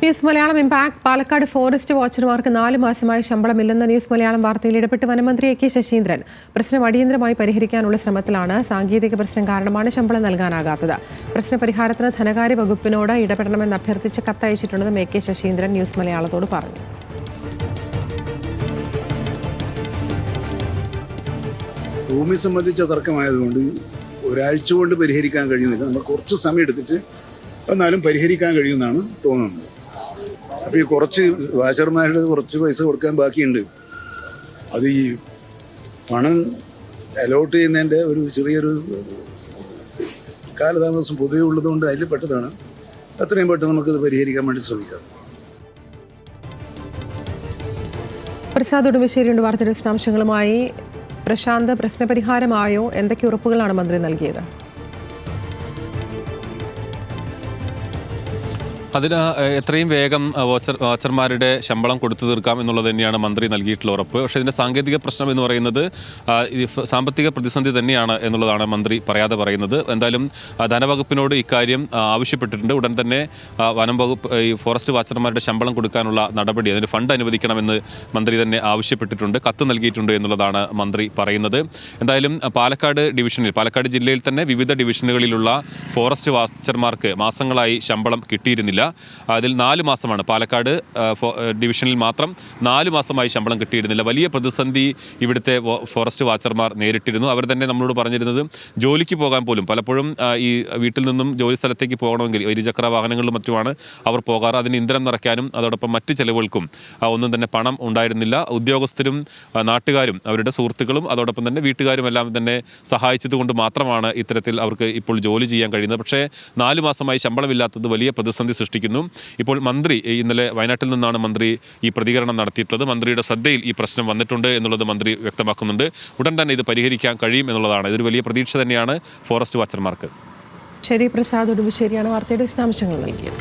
News Malayalam impact Palakkad forest വാച്ചർമാർക്ക് 4 മാസമായി ശമ്പളമില്ലെന്ന news Malayalam വാർത്തയിൽ ഇടപെട്ട് വനമന്ത്രി എ കെ ശശീന്ദ്രൻ. പ്രശ്നം അടിയന്തരമായി പരിഹരിക്കാനുള്ള ശ്രമത്തിലാണ്. സാങ്കേതിക പ്രശ്നം കാരണമാണ് ശമ്പളം നൽകാനാകാത്തത്. പ്രശ്നപരിഹാരത്തിന് ധനകാര്യ വകുപ്പിനോട് ഇടപെടണമെന്ന് അഭ്യർത്ഥിച്ച് കത്തയച്ചിട്ടുണ്ടെന്നും എ കെ ശശീന്ദ്രൻ ന്യൂസ് മലയാളത്തോട് പറഞ്ഞു. ഭൂമി സംബന്ധിച്ച തർക്കമായതുകൊണ്ട് ഒരാഴ്ച കൊണ്ട് പരിഹരിക്കാൻ കഴിയുന്നില്ല. നമ്മൾ കുറച്ച് സമയം എടുത്തിട്ട് എന്നാലും പരിഹരിക്കാൻ കഴിയുമെന്നാണ് തോന്നുന്നത്. അപ്പോൾ ഈ കുറച്ച് വാച്ചർമാരുടെ കുറച്ച് പൈസ കൊടുക്കാൻ ബാക്കിയുണ്ട്. അത് ഈ പണം അലോട്ട് ചെയ്യുന്നതിൻ്റെ ഒരു ചെറിയൊരു കാലതാമസം പൊതുവെ ഉള്ളതുകൊണ്ട് അതിൽ പെട്ടതാണ്. അത്രയും പെട്ടെന്ന് നമുക്കത് പരിഹരിക്കാൻ വേണ്ടി ശ്രമിക്കാം. പ്രസാദ് ഉടുമ്പശ്ശേരിയുടെ വാർത്തയുടെ വിശദാംശങ്ങളുമായി. പ്രശാന്ത്, പ്രശ്നപരിഹാരമായോ? എന്തൊക്കെ ഉറപ്പുകളാണ് മന്ത്രി നൽകിയത്? അതിന് എത്രയും വേഗം വാച്ചർമാരുടെ ശമ്പളം കൊടുത്തു തീർക്കാം എന്നുള്ളത് തന്നെയാണ് മന്ത്രി നൽകിയിട്ടുള്ള ഉറപ്പ്. പക്ഷേ ഇതിൻ്റെ സാങ്കേതിക പ്രശ്നം എന്ന് പറയുന്നത് സാമ്പത്തിക പ്രതിസന്ധി തന്നെയാണ് എന്നുള്ളതാണ് മന്ത്രി പറയാതെ പറയുന്നത്. എന്തായാലും ധനവകുപ്പിനോട് ഇക്കാര്യം ആവശ്യപ്പെട്ടിട്ടുണ്ട്. ഉടൻ തന്നെ വനം വകുപ്പ് ഈ ഫോറസ്റ്റ് വാച്ചർമാരുടെ ശമ്പളം കൊടുക്കാനുള്ള നടപടി, അതിന് ഫണ്ട് അനുവദിക്കണമെന്ന് മന്ത്രി തന്നെ ആവശ്യപ്പെട്ടിട്ടുണ്ട്, കത്ത് നൽകിയിട്ടുണ്ട് എന്നുള്ളതാണ് മന്ത്രി പറയുന്നത്. എന്തായാലും പാലക്കാട് ജില്ലയിൽ തന്നെ വിവിധ ഡിവിഷനുകളിലുള്ള ഫോറസ്റ്റ് വാച്ചർമാർക്ക് മാസങ്ങളായി ശമ്പളം കിട്ടിയിരുന്നില്ല. അതിൽ 4 മാസമാണ് പാലക്കാട് ഡിവിഷനിൽ മാത്രം 4 മാസമായി ശമ്പളം കിട്ടിയിരുന്നില്ല. വലിയ പ്രതിസന്ധി ഇവിടുത്തെ ഫോറസ്റ്റ് വാച്ചർമാർ നേരിട്ടിരുന്നു. അവർ തന്നെ നമ്മളോട് പറഞ്ഞിരുന്നത് ജോലിക്ക് പോകാൻ പോലും പലപ്പോഴും ഈ വീട്ടിൽ നിന്നും ജോലി സ്ഥലത്തേക്ക് പോകണമെങ്കിൽ ഇരുചക്ര വാഹനങ്ങളിലും മറ്റുമാണ് അവർ പോകാറ്. അതിന് ഇന്ധനം നിറയ്ക്കാനും അതോടൊപ്പം മറ്റ് ചെലവുകൾക്കും ഒന്നും തന്നെ പണം ഉണ്ടായിരുന്നില്ല. ഉദ്യോഗസ്ഥരും നാട്ടുകാരും അവരുടെ സുഹൃത്തുക്കളും അതോടൊപ്പം തന്നെ വീട്ടുകാരും എല്ലാം തന്നെ സഹായിച്ചതുകൊണ്ട് മാത്രമാണ് ഇത്തരത്തിൽ അവർക്ക് ഇപ്പോൾ ജോലി ചെയ്യാൻ കഴിയുന്നത്. പക്ഷേ 4 മാസമായി ശമ്പളമില്ലാത്തത് വലിയ പ്രതിസന്ധി സൃഷ്ടിക്കുന്നു. ഇപ്പോൾ മന്ത്രി ഇന്നലെ വയനാട്ടിൽ നിന്നാണ് മന്ത്രി ഈ പ്രതികരണം നടത്തിയിട്ടുള്ളത്. മന്ത്രിയുടെ ശ്രദ്ധയിൽ ഈ പ്രശ്നം വന്നിട്ടുണ്ട് എന്നുള്ളത് മന്ത്രി വ്യക്തമാക്കുന്നുണ്ട്. ഉടൻ തന്നെ ഇത് പരിഹരിക്കാൻ കഴിയും എന്നുള്ളതാണ്. ഇതൊരു വലിയ പ്രതീക്ഷ തന്നെയാണ് ഫോറസ്റ്റ് വാച്ചർമാർക്ക്. ശരി, പ്രസാദ് ഉടുമ്പശ്ശേരിയാണ് വാർത്തയുടെ വിശദാംശങ്ങൾ നൽകിയത്.